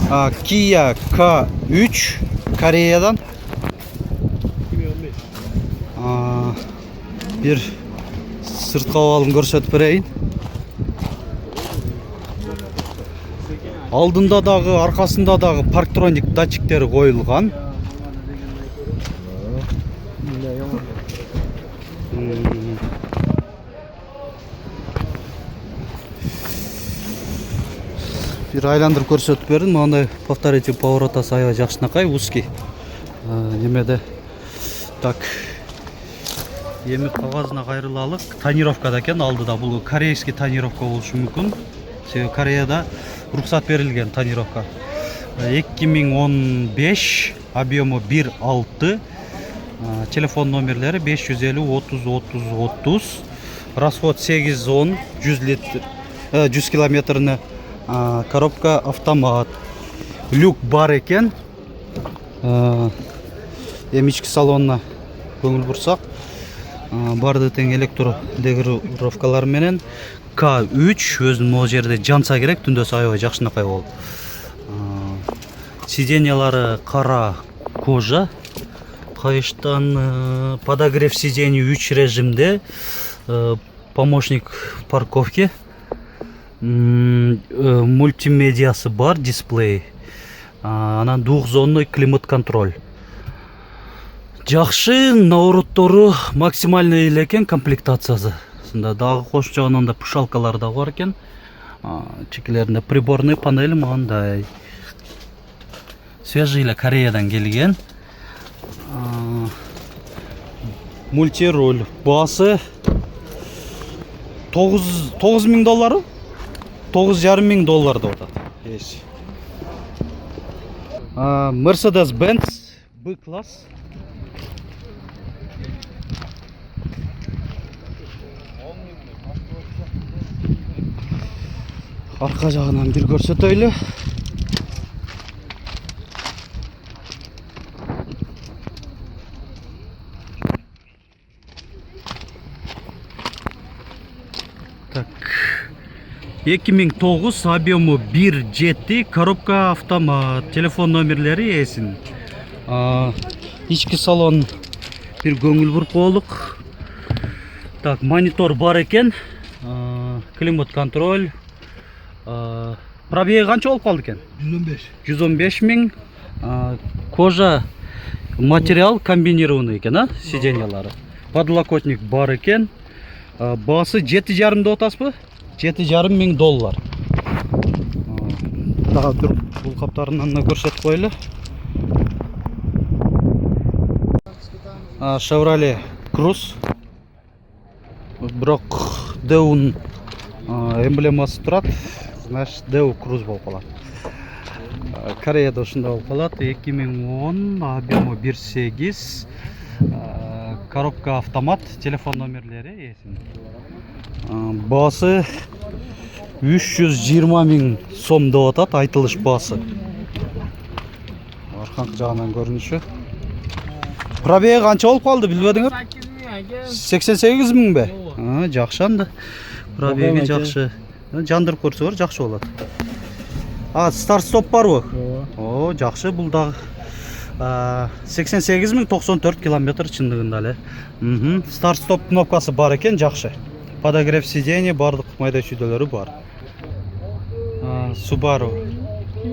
Kia K3 Koreyadan. Bir sırtqa avalын көрсөтүп берейин. Алдында дагы, аркасында дагы парктроник датчиктери коюлган. Bir айландырып көрсөтүп бердим. Мындай повторитель поворотасы аябай жакшынакай, узкий. Немеде так. Эми кагазына кайрылалык. Тонировкада экен алдыда. Бул корейский тонировка болушу мүмкүн. Себеби Кореяда рухсат берилген тонировка. 2015, объему 1.6. Телефон номерлери 550 30 30 30. Расход 8-10, 100 литр, 100 километріне. Коробка автомат. Люк бар екен. Ички салонна көңүл бурсак, барды тең электро регулировкалар менен K3 өзүнүн могу жерде жанса керек, түндөсү аябай жакшынакай болот. Сиденьялары кара кожа. Кайыштан подогрев сидений 3 режимде, помощник парковки, мультимедиасы бар, дисплей, анан двухзонный климат контроль. Жакшы, навороттору максимальный элекен комплектациясы. Дагы кош жагынан да пушалкалар да бар экен. Чекелеринде приборный панель мындай. Свежий эле Кореядан келген. Мультируль. Басы 9.000 доллары, 9.500 доллар деп атат. Mercedes-Benz B-класс. Арка жагынан бир көрсөтөйлү. Так. 2009, объему 1.7, коробка автомат, телефон номерлери эсин. Ички салон бир көңүл буруп болук. Так, монитор бар экен. Климат контроль. Пробеги канча болуп калды экен? 115 миң. Кожа материал комбинированный экен, сиденьялары. Подлокотник бар экен. Басы 7,5 деп атасызбы? 7,5 миң доллар. Дагы туруп бул каптарынан да көрсөтүп коелу. Chevrolet Cruze. Бирок Deun эмблемасы турат. Значит, Deun Cruze болуп калат. Кореяда ушундай болуп калат. 2010, объему 1.8. Коробка автомат, телефон номерлери эсин. Басы 320 миң сом деп атат, айтылыш басы. Арканкы жагынан көрүнүшү. Пробеги канча болуп калды, билбедиңер? 88 миң бе? Жакшы анда. Пробеги жакшы. Жандырып көрсөңөр жакшы болот. Старт-стоп барбы? Жакшы, бул дагы 88 миң 94 километр чындыгында эле. Старт-стоп кнопкасы бар экен, жакшы. Подогрев сидений, бардык майда чүйдөлөрү бар. Subaru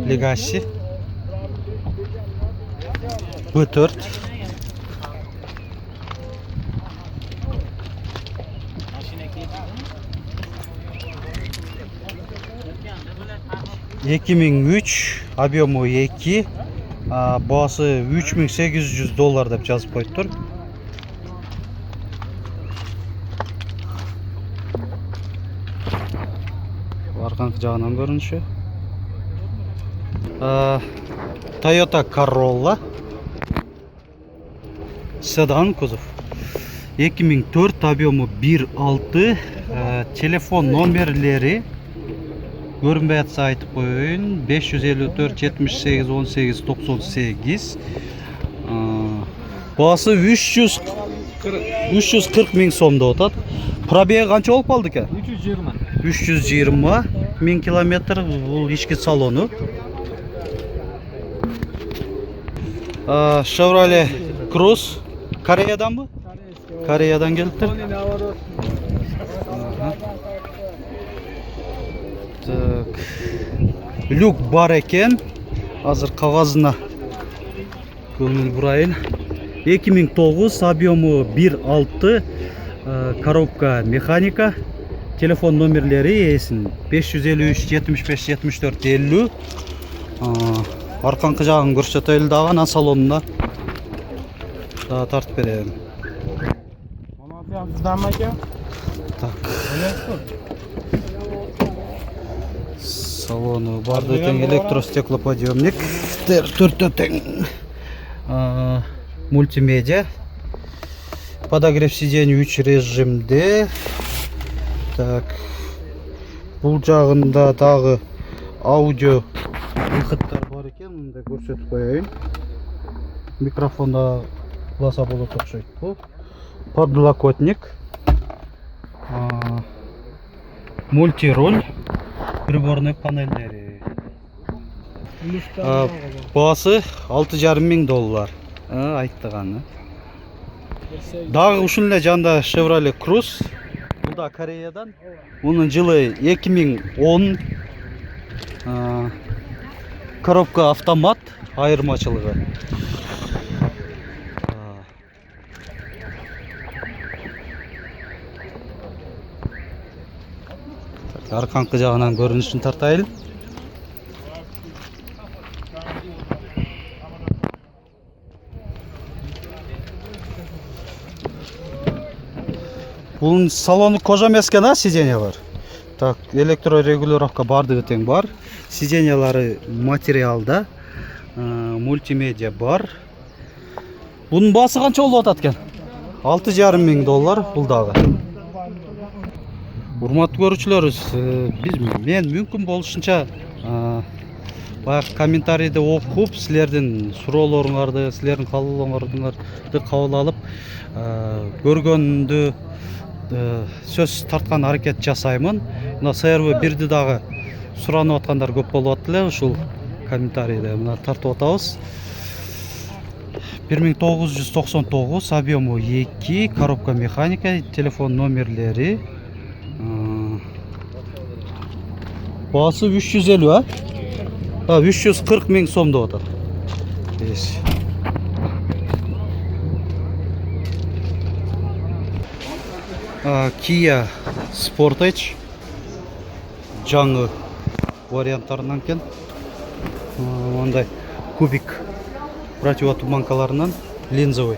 Legacy B4. $2003, объему 2, басы 3800 доллар деп жазып коюптур. Арканкы жагынан көрүнүшү. Toyota Corolla седан кузов. 2004, объему 1.6, телефон номерлери көрүнбөй атса айтып коеюн. 554 78 18 98. Басы 340 миң сом деп атат. Пробеги канча болуп калды экен? 320 миң километр. Бул ички салону. Chevrolet Cruze. Koreyadan mı? Koreyadan geliptir. Так. Люк бар екен. Азыр кагазына көңүл бурайын. 2009, объему 1.6, коробка механика. Телефон номерлери эсин 553 75 74 50. Арканкы жагын көрсөтөлү дагы анан салонуна да тартып берем. Так. Салону барды тең, электростеклоподъемник, төртөө тең, мультимедиа, подогрев сидений 3 режимде. Так, бул жагында дагы аудио выходтар бар экен, мында көрсөтүп коеюн. Микрофонда куласа болот окшойт бул. Подлокотник, мультируль, приборный панелдери. Баасы $6,500. Айттыганы. Дагы ушул эле жанда Chevrolet Cruze. Бул да Кореядан. Мунун жылы 2010. Коробка автомат, айырмачылыгы. Арканкы жагынан көрүнүшүн тартайын. Бунун салону кожа эмес экен, сиденьялар. Так, электрорегулировка бардыгы тең бар. Сиденьялары материалда, мультимедиа бар. Бунун баасы канча болуп атат экен? $6,500 бул дагы. Урматтуу көрүүчүлөрүбүз, мен мүмкүн болушунча баягы комментарийди окуп, силердин суроолоруңарды, силердин каалоолоруңарды кабыл алып, көргөндү сөз тарткан аракет жасаймын. Мына CRV1ди дагы суранып аткандар көп болуп атты эле, ушул комментарийде мына тартып атабыз. 1999, объему 2, коробка механика, телефон номерлери. Баасы 350, 340 миң сом деп атат. Kia Sportage жаңы варианттарынан кен. Мындай кубик противотуманкаларынан линзовый.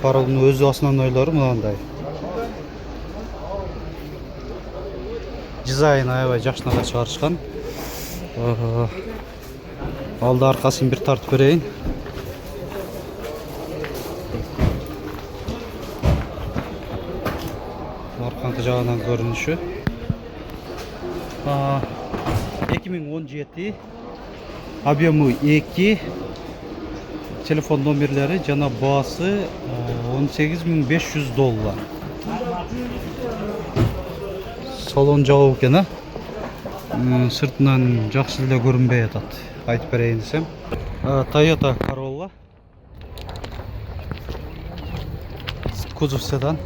Паролдун өзү основнойлору мындай. Дизайн аябай жакшынакай чыгарышкан. Алды аркасын бир тартып берейин. Арканкы жагынан көрүнүшү. 2017, объему 2, телефон номерлери жана баасы $18,500. Салон жабык экен, сыртынан жакшы эле көрүнбөй атат. Айтып берейин десем. Toyota Corolla. Кузов седан.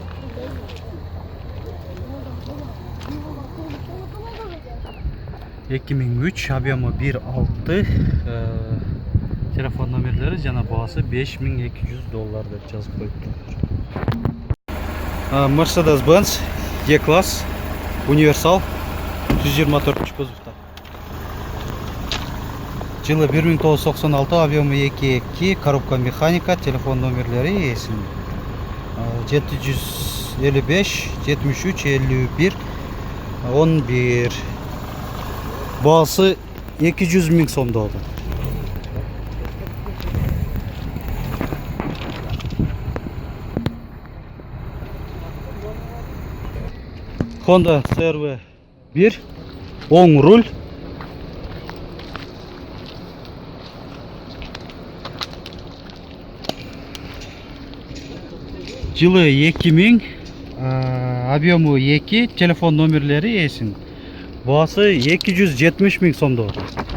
объему 1.6, телефон номерлери жана баасы $5,200 деп жазып коюптур. Mercedes-Benz E-класс универсал 124 кузовта. Жылы 1996, объему 2.2, коробка механика, телефон номерлери эсин 755 73 51 11. Баасы 200 миң сом деп атат. Honda CR-V1, оң руль. Жылы 2000, объему 2, телефон номерлери эсин. Баасы 270 миң сом деп атат.